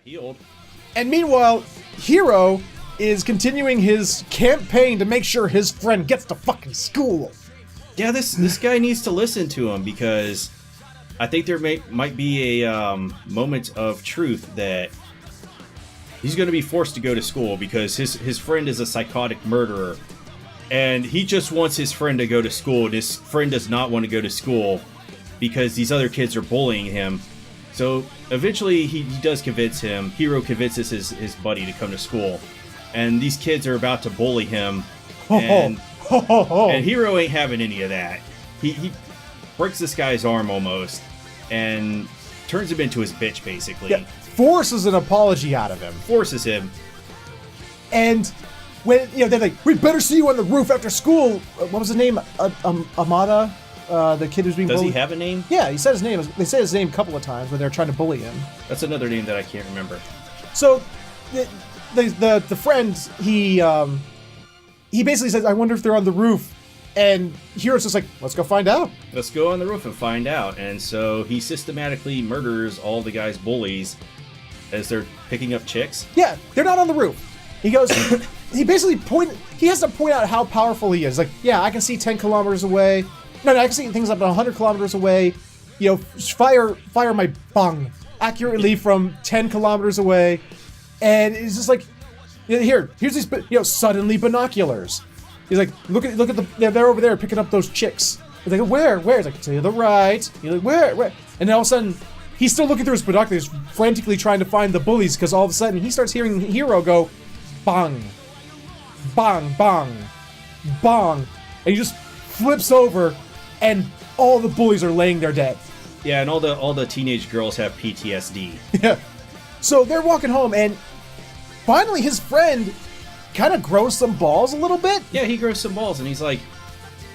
Healed. And meanwhile, Hero is continuing his campaign to make sure his friend gets to fucking school. Yeah, this guy needs to listen to him, because I think there might be a moment of truth that he's going to be forced to go to school because his friend is a psychotic murderer, and he just wants his friend to go to school. His friend does not want to go to school because these other kids are bullying him. So eventually he does convince him. Hero convinces his buddy to come to school, and these kids are about to bully him, and Hero ain't having any of that. He breaks this guy's arm almost and turns him into his bitch, basically. Yeah, forces an apology out of him. Forces him. And when, they're like, we better see you on the roof after school. What was his name? Amada? The kid who's being bullied? Does he have a name? Yeah, he said his name. They said his name a couple of times when they're trying to bully him. That's another name that I can't remember. So, the friend, he basically says, I wonder if they're on the roof. And Hero's just like, let's go find out. Let's go on the roof and find out. And so he systematically murders all the guy's bullies as they're picking up chicks. Yeah, they're not on the roof. He goes, he has to point out how powerful he is. Like, yeah, I can see 10 kilometers away. No, I can see things up to 100 kilometers away. Fire my bung accurately from 10 kilometers away. And it's just like, here's these, suddenly binoculars. He's like, look at they're over there picking up those chicks. He's like, where? He's like, to the right. He's like, where? And then all of a sudden, he's still looking through his binoculars, frantically trying to find the bullies, because all of a sudden he starts hearing Hero go, bang, bang, bang, bang, and he just flips over, and all the bullies are laying there dead. Yeah, and all the teenage girls have PTSD. Yeah. So they're walking home, and finally his friend kind of grows some balls a little bit. Yeah, he grows some balls, and he's like,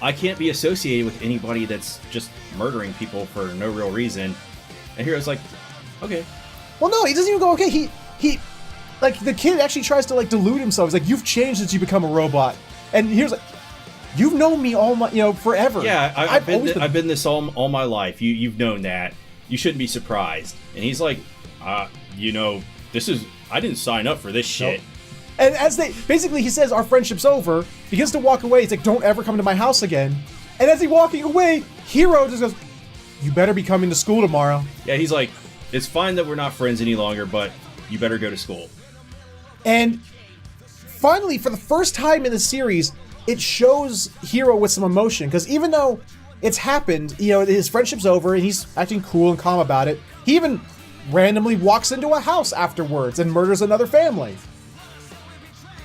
I can't be associated with anybody that's just murdering people for no real reason. And Hero's like, okay. Well, no, he doesn't even go, okay. He like, the kid actually tries to, like, delude himself. He's like, you've changed since you become a robot. And Hero's like, you've known me all my, forever. Yeah, I've been this all my life. You've known that. You shouldn't be surprised. And he's like, I didn't sign up for this shit. Nope. And he says, our friendship's over, begins to walk away. He's like, don't ever come to my house again. And as he's walking away, Hero just goes, you better be coming to school tomorrow. Yeah, he's like, it's fine that we're not friends any longer, but you better go to school. And finally, for the first time in the series, it shows Hero with some emotion. Because even though it's happened, his friendship's over, and he's acting cool and calm about it, he even randomly walks into a house afterwards and murders another family.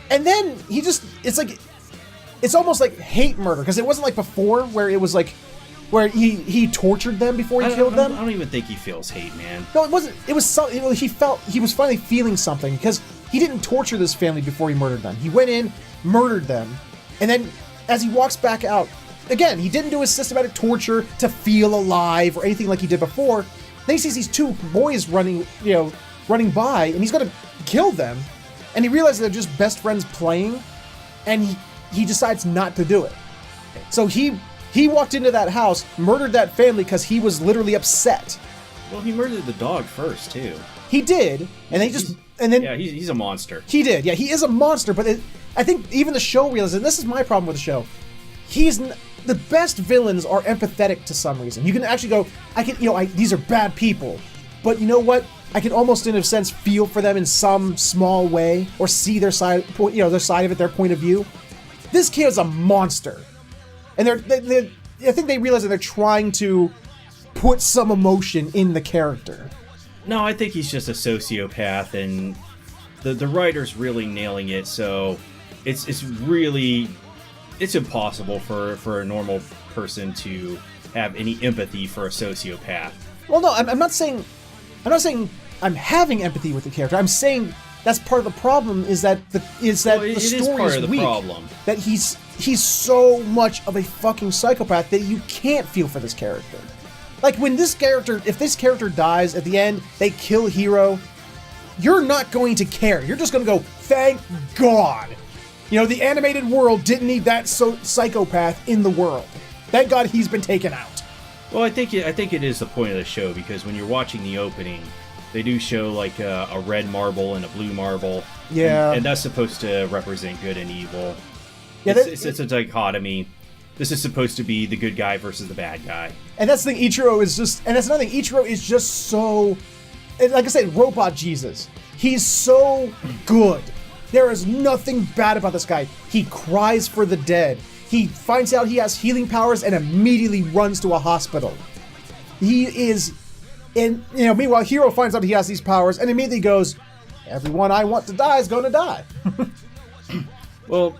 And then it's almost like hate murder, because it wasn't like before where it was like, where he tortured them before he killed them. I don't even think he feels hate, man. No, it wasn't. It was he was finally feeling something, because he didn't torture this family before he murdered them. He went in, murdered them, and then as he walks back out, again, he didn't do his systematic torture to feel alive or anything like he did before. Then he sees these two boys running by, and he's gonna kill them. And he realizes they're just best friends playing, and he decides not to do it. So he walked into that house, murdered that family because he was literally upset. Well, he murdered the dog first too. He did, and he's a monster. He did, yeah, he is a monster. But I think even the show realizes, and this is my problem with the show, the best villains are empathetic to some reason. You can actually go, these are bad people, but you know what? I can almost, in a sense, feel for them in some small way, or see their side, their side of it, their point of view. This kid is a monster, and I think they realize that they're trying to put some emotion in the character. No, I think he's just a sociopath, and the writer's really nailing it. So it's impossible for a normal person to have any empathy for a sociopath. Well, no, I'm not saying I'm having empathy with the character. I'm saying that's part of the problem, is that the story is weak. Problem. That he's so much of a fucking psychopath that you can't feel for this character. Like, if this character dies at the end, they kill Hero, you're not going to care. You're just going to go, thank God. The animated world didn't need that psychopath in the world. Thank God he's been taken out. Well, I think it is the point of the show, because when you're watching the opening, they do show like a red marble and a blue marble. Yeah. And that's supposed to represent good and evil. Yeah, it's a dichotomy. This is supposed to be the good guy versus the bad guy. And that's the thing, Ichiro is just... And that's another thing, Ichiro is just so... Like I said, Robot Jesus. He's so good. There is nothing bad about this guy. He cries for the dead. He finds out he has healing powers and immediately runs to a hospital. He is... And, meanwhile, Hiro finds out he has these powers and immediately goes, everyone I want to die is going to die. Well,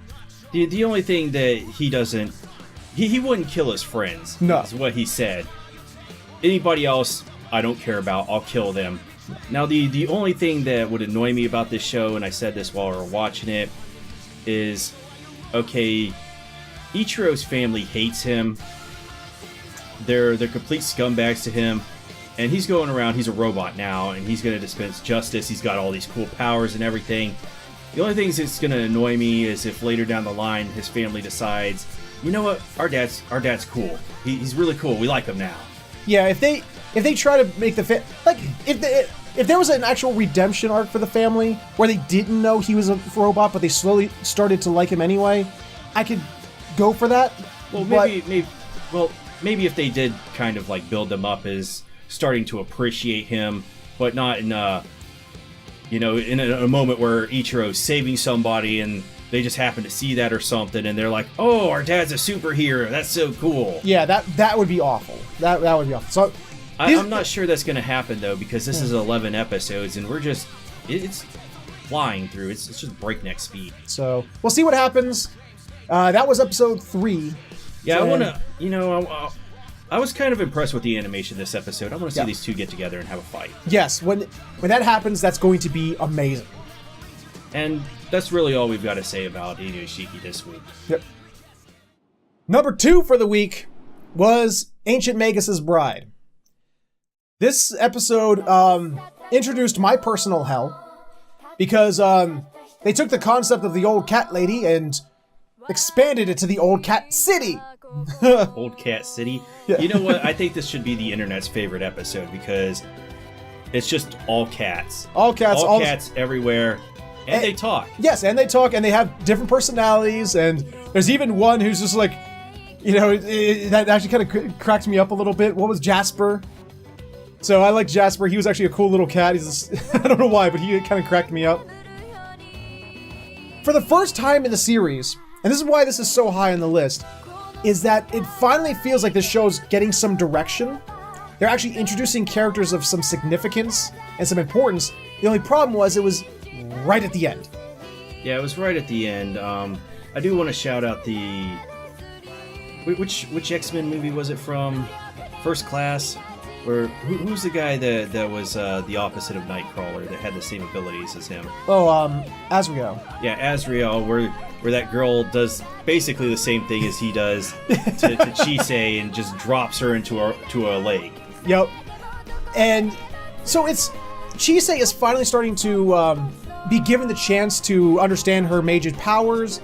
the only thing that he doesn't... He wouldn't kill his friends. No. Is what he said. Anybody else, I don't care about. I'll kill them. Now, the only thing that would annoy me about this show, and I said this while we were watching it, is, okay, Ichiro's family hates him. They're complete scumbags to him. And he's going around, he's a robot now, and he's going to dispense justice. He's got all these cool powers and everything. The only thing that's going to annoy me is if later down the line his family decides, you know what, our dad's cool. He's really cool. We like him now. Yeah, if they try to make the if there was an actual redemption arc for the family where they didn't know he was a robot but they slowly started to like him anyway, I could go for that. Well, maybe if they did kind of like build them up as starting to appreciate him, but not in in a moment where Ichiro's saving somebody and they just happen to see that or something, and they're like, "Oh, our dad's a superhero. That's so cool." Yeah, that would be awful. That would be awful. So I'm not sure that's going to happen though, because this is 11 episodes, and it's flying through. It's just breakneck speed. So we'll see what happens. That was episode 3. Yeah, I want to. I was kind of impressed with the animation this episode. I want to see these two get together and have a fight. Yes, when that happens, that's going to be amazing. And that's really all we've got to say about Inuyashiki this week. Yep. Number 2 for the week was Ancient Magus' Bride. This episode introduced my personal hell because they took the concept of the old cat lady and expanded it to the old cat city. Old cat city. Yeah. You know what? I think this should be the internet's favorite episode because it's just all cats. All cats everywhere. And they talk. Yes, and they talk, and they have different personalities, and there's even one who's just like, that actually kind of cracked me up a little bit. What was Jasper? So I like Jasper. He was actually a cool little cat. He's I don't know why, but he kind of cracked me up. For the first time in the series, and this is why this is so high on the list, is that it finally feels like this show's getting some direction. They're actually introducing characters of some significance and some importance. The only problem was it was right at the end. Yeah, it was right at the end. I do want to shout out the... Which X-Men movie was it from? First Class? Where who's the guy that was the opposite of Nightcrawler that had the same abilities as him? Oh, Azrael. Yeah, Azrael, where that girl does basically the same thing as he does to Chisei and just drops her into a lake. Yep. And so Chisei is finally starting to be given the chance to understand her mage's powers.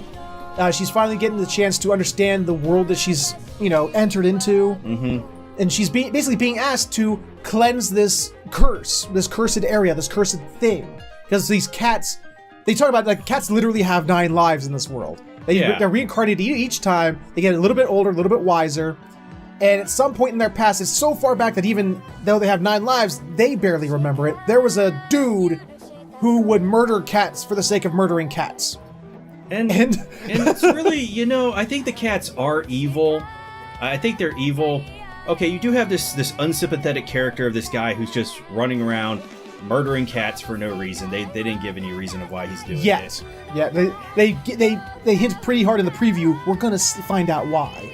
She's finally getting the chance to understand the world that she's, entered into. Mm-hmm. And she's basically being asked to cleanse this curse, this cursed area, this cursed thing. Because these cats, they talk about, like, cats literally have 9 lives in this world. They're reincarnated each time. They get a little bit older, a little bit wiser. And at some point in their past, it's so far back that even though they have 9 lives, they barely remember it. There was a dude who would murder cats for the sake of murdering cats. And it's really, I think the cats are evil. I think they're evil. Okay, you do have this unsympathetic character of this guy who's just running around murdering cats for no reason. They didn't give any reason of why he's doing it. Yeah, they hint pretty hard in the preview. We're gonna find out why.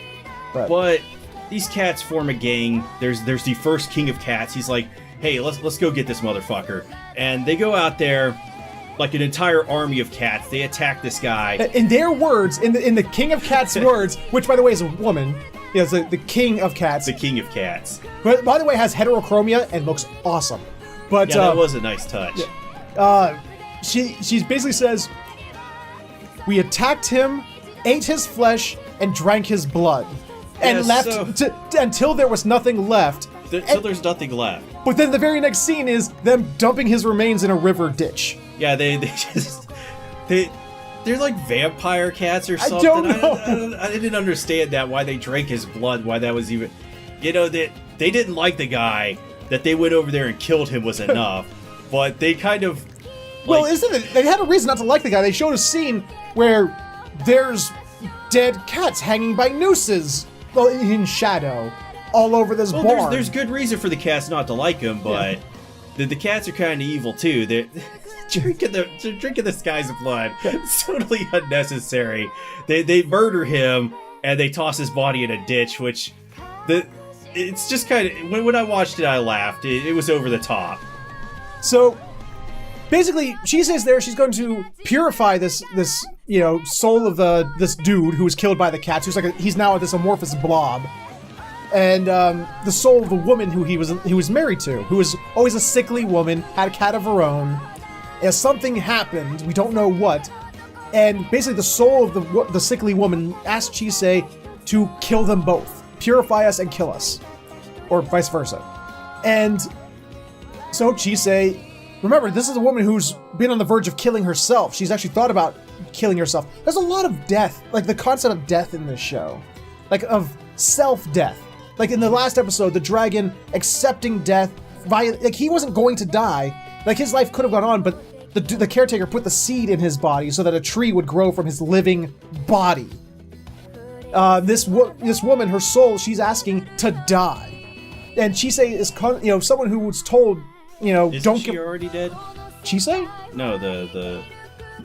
But these cats form a gang. There's the first king of cats. He's like, hey, let's go get this motherfucker. And they go out there like an entire army of cats. They attack this guy. In their words, in the king of cats' words, which by the way is a woman. Yeah, it's the king of cats. The king of cats. But by the way, has heterochromia and looks awesome. But yeah, that was a nice touch. She basically says, we attacked him, ate his flesh, and drank his blood, and left until there was nothing left. Until there's nothing left. But then the very next scene is them dumping his remains in a river ditch. Yeah, they're like vampire cats or something. I don't know. I didn't understand that, why they drank his blood, why that was even... You know, they didn't like the guy, that they went over there and killed him was enough. But they kind of... Well, isn't it? They had a reason not to like the guy. They showed a scene where there's dead cats hanging by nooses in shadow all over this barn. There's good reason for the cats not to like him, but the cats are kind of evil too. They're drinking this guy's blood. It's totally unnecessary. They murder him and they toss his body in a ditch, which it's just kind of, when I watched it, I laughed. It was over the top. So basically, she says there she's going to purify this soul of this dude who was killed by the cats. He's now this amorphous blob, and the soul of the woman who he was married to, who was always a sickly woman, had a cat of her own. As something happened, we don't know what, and basically the soul of the sickly woman asked Chisei to kill them both, purify us and kill us, or vice versa. And so Chisei, remember, this is a woman who's been on the verge of killing herself. She's actually thought about killing herself. There's a lot of death, like the concept of death in this show, like of self-death. Like in the last episode, the dragon accepting death like he wasn't going to die. Like his life could have gone on, but the caretaker put the seed in his body so that a tree would grow from his living body. This woman, her soul, she's asking to die, and Chisei is someone who was told, Isn't she already dead? Chisei? No, the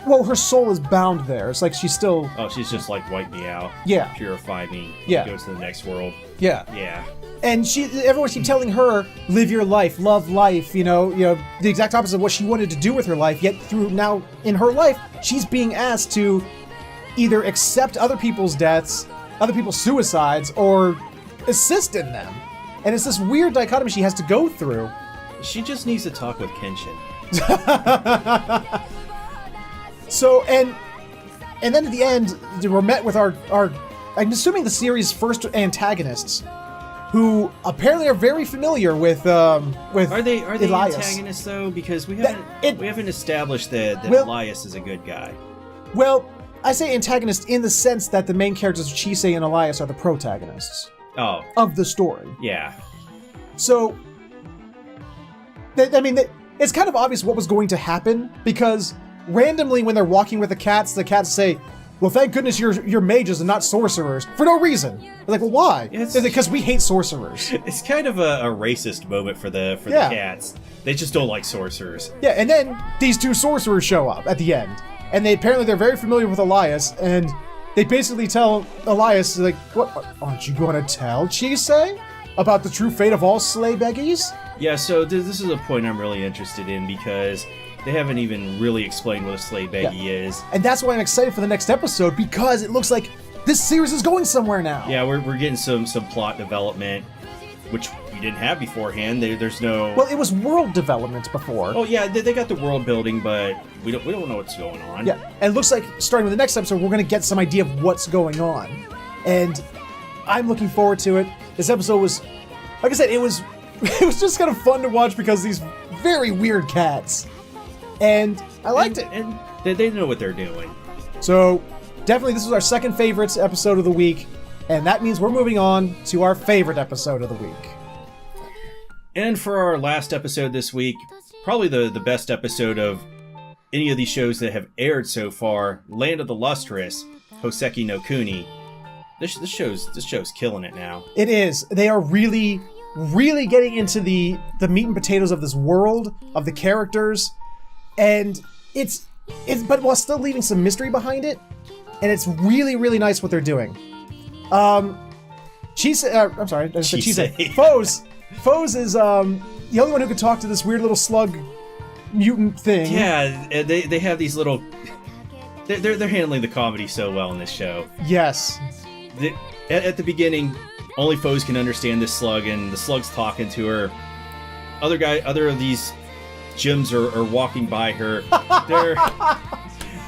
Well, her soul is bound there. It's like she's still... Oh, she's just like, wipe me out. Yeah. Purify me. Yeah. Go to the next world. Yeah. Yeah. And everyone keeps telling her, live your life, love life, the exact opposite of what she wanted to do with her life, yet through now, in her life, she's being asked to either accept other people's deaths, other people's suicides, or assist in them. And it's this weird dichotomy she has to go through. She just needs to talk with Kenshin. So, and then at the end, we're met with our I'm assuming the series' first antagonists, who apparently are very familiar with Are they Elias. antagonists though? Because we haven't established that Elias is a good guy. Well, I say antagonist in the sense that the main characters of Chisei and Elias are the protagonists of the story. Yeah. So, it's kind of obvious what was going to happen, because randomly when they're walking with the cats say, well, thank goodness you're mages and not sorcerers, for no reason. They're like, well, why? Because we hate sorcerers. It's kind of a racist moment for the cats. They just don't like sorcerers. Yeah, and then these two sorcerers show up at the end, and they're very familiar with Elias, and they basically tell Elias, like, what aren't you going to tell Chisei about the true fate of all sleigh beggies? Yeah, so this is a point I'm really interested in, because they haven't even really explained what a sleigh beggy is. And that's why I'm excited for the next episode, because it looks like this series is going somewhere now. Yeah, we're getting some plot development, which we didn't have beforehand. There's no... Well, it was world development before. Oh, yeah, they got the world building, but we don't know what's going on. Yeah, and it looks like starting with the next episode, we're going to get some idea of what's going on. And I'm looking forward to it. This episode was... Like I said, it was just kind of fun to watch because these very weird cats. And I liked it. And they know what they're doing. So, definitely this was our second favorite episode of the week. And that means we're moving on to our favorite episode of the week. And for our last episode this week, probably the best episode of any of these shows that have aired so far, Land of the Lustrous, Hoseki no Kuni. This show's killing it now. It is. They are really getting into the meat and potatoes of this world, of the characters. And it's but while still leaving some mystery behind it, and it's really nice what they're doing. Chisei, I'm sorry, I said Chisei. Foes is the only one who could talk to this weird little slug mutant thing. Yeah, they have these little. They're handling the comedy so well in this show. Yes. At the beginning, only Foes can understand this slug, and the slug's talking to her. Other of these gyms are walking by her.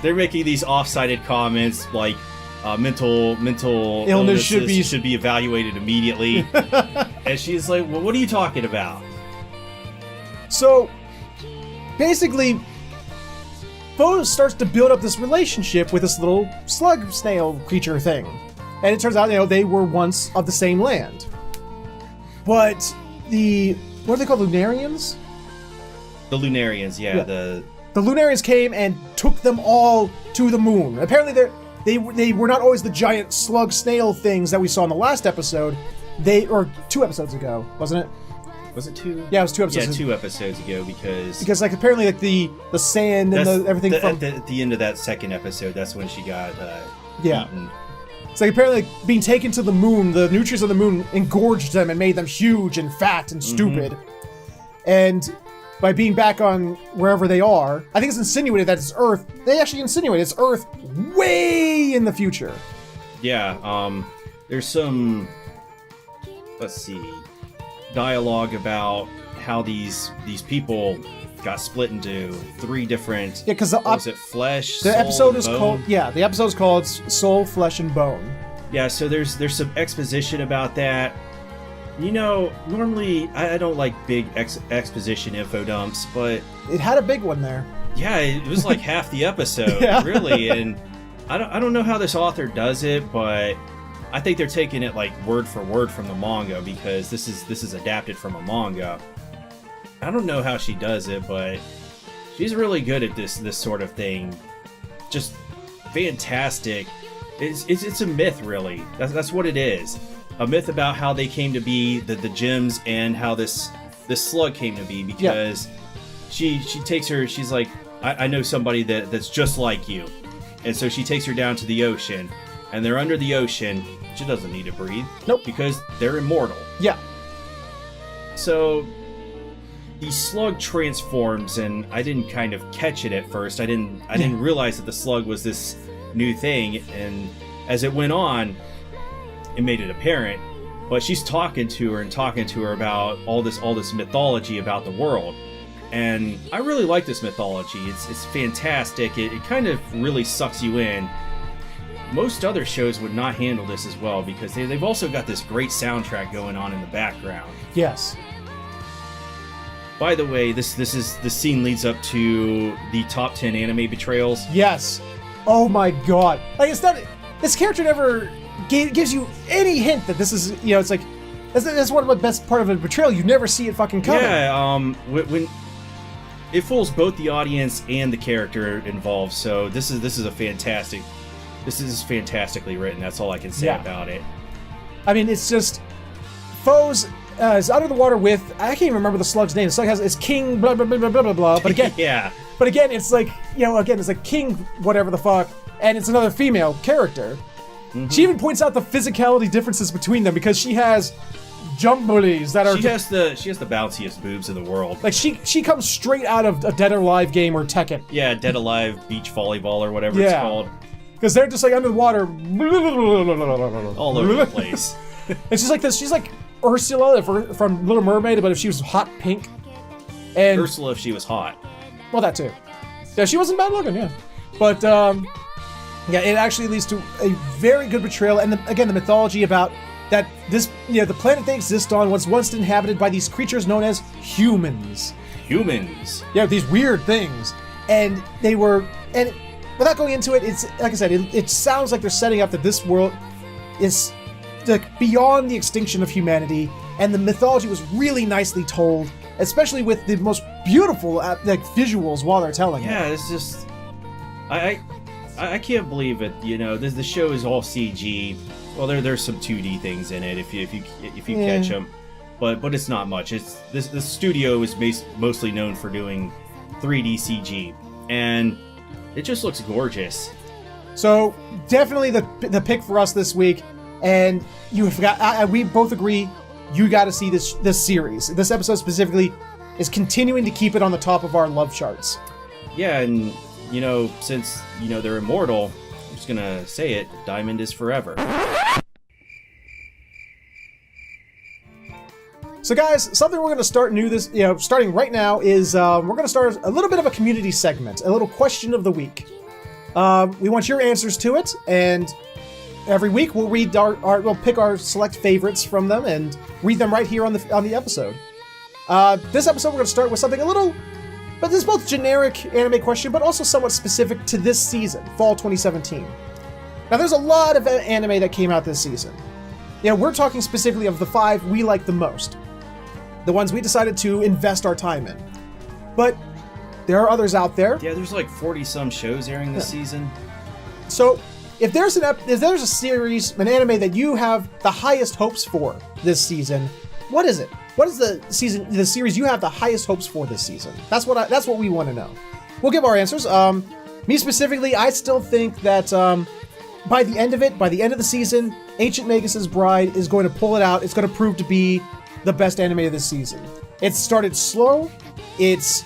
They're making these off-sided comments like mental illness should be evaluated immediately. And she's like, well, what are you talking about? So, basically, Foe starts to build up this relationship with this little slug snail creature thing. And it turns out, they were once of the same land. But what are they called, Lunarians? The Lunarians, yeah. The Lunarians came and took them all to the moon. Apparently they were not always the giant slug snail things that we saw in the last episode. Or 2 episodes ago, wasn't it? Was it 2? Yeah, it was 2 episodes. Yeah, 2 episodes ago because apparently the sand and everything at the end of that second episode, that's when she got eaten. It's like apparently being taken to the moon, the nutrients of the moon engorged them and made them huge and fat and stupid. And by being back on wherever they are, I think it's insinuated that it's Earth. They actually insinuate it's Earth way in the future. Yeah, there's some, let's see, dialogue about how these people got split into 3 different. Yeah, because was it flesh? The soul, episode is bone? called. Yeah, the episode is called Soul, Flesh, and Bone. Yeah, so there's some exposition about that. Normally I don't like big exposition info dumps, but it had a big one there. Yeah, it was like half the episode, really, and I don't know how this author does it, but I think they're taking it like word for word from the manga because this is adapted from a manga. I don't know how she does it, but she's really good at this sort of thing. Just fantastic. It's a myth, really. That's what it is. A myth about how they came to be, the gems, and how this slug came to be. Because she takes her. She's like, I know somebody that's just like you, and so she takes her down to the ocean, and they're under the ocean. She doesn't need to breathe. Nope. Because they're immortal. Yeah. So the slug transforms, and I didn't kind of catch it at first. I didn't realize that the slug was this new thing, and as it went on, it made it apparent. But she's talking to her about all this mythology about the world, and I really like this mythology. It's fantastic. It kind of really sucks you in. Most other shows would not handle this as well because they've also got this great soundtrack going on in the background. Yes. By the way, the scene leads up to the top 10 anime betrayals. Yes. Oh my god. Like, it's not. This character never gives you any hint that this is. It's like that's one of the best part of a betrayal. You never see it fucking coming. Yeah. When it fools both the audience and the character involved. So this is fantastically written. That's all I can say about it. I mean, it's just Foes is under the water with, I can't even remember the slug's name. The slug it's King blah blah blah blah blah blah. But again, But again, it's like it's like King whatever the fuck, and it's another female character. Mm-hmm. She even points out the physicality differences between them because she has jumblies that are. She has the bounciest boobs in the world. Like she comes straight out of a Dead or Alive game or Tekken. Yeah, Dead Alive beach volleyball or whatever it's called. Because they're just like under the water, all over the place. And she's like this. She's like Ursula from Little Mermaid, but if she was hot pink. And Ursula, if she was hot. Well, that too. Yeah, she wasn't bad looking. Yeah, but it actually leads to a very good betrayal, and the mythology about that this the planet they exist on was once inhabited by these creatures known as humans. Humans. Yeah, these weird things, and they were and. Without going into it, it's like I said, it sounds like they're setting up that this world is beyond the extinction of humanity, and the mythology was really nicely told, especially with the most beautiful visuals while they're telling it. Yeah, it's just I can't believe it. The show is all CG. Well, there's some 2D things in it if you catch them, but it's not much. It's the studio is mostly known for doing 3D CG, and it just looks gorgeous. So definitely the pick for us this week, and we both agree you got to see this series. This episode specifically is continuing to keep it on the top of our love charts. Yeah, and since they're immortal, I'm just gonna say it: Diamond is forever. So guys, something we're going to start starting right now is we're going to start a little bit of a community segment, a little question of the week. We want your answers to it, and every week we'll read we'll pick our select favorites from them and read them right here on the episode. This episode, we're going to start with something a little, but this is both generic anime question, but also somewhat specific to this season, fall 2017. Now, there's a lot of anime that came out this season. We're talking specifically of the 5 we like the most. The ones we decided to invest our time in. But there are others out there. Yeah, there's like 40-some shows airing this season. So, if there's a series, an anime that you have the highest hopes for this season, what is it? What is the series you have the highest hopes for this season? That's what we want to know. We'll give our answers. Me specifically, I still think that by the end of the season, Ancient Magus' Bride is going to pull it out. It's going to prove to be the best anime of this season. It started slow. It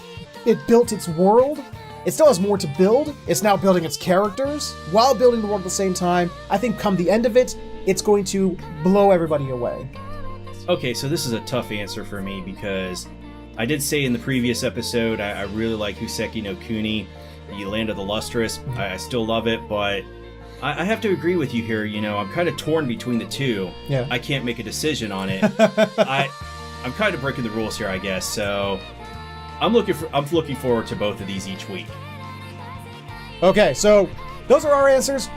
built its world. It still has more to build. It's now building its characters while building the world at the same time. I think come the end of it, it's going to blow everybody away. Okay, so this is a tough answer for me because I did say in the previous episode I really like Huseki no Kuni, the Land of the Lustrous. I still love it, but I have to agree with you here. I'm kind of torn between the two. Yeah. I can't make a decision on it. I'm kind of breaking the rules here, I guess. So I'm looking forward to both of these each week. Okay, so those are our answers.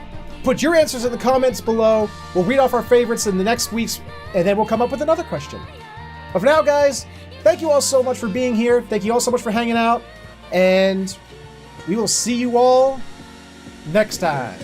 Put your answers in the comments below. We'll read off our favorites in the next week's, and then we'll come up with another question. But for now, guys, thank you all so much for being here. Thank you all so much for hanging out, and we will see you all next time.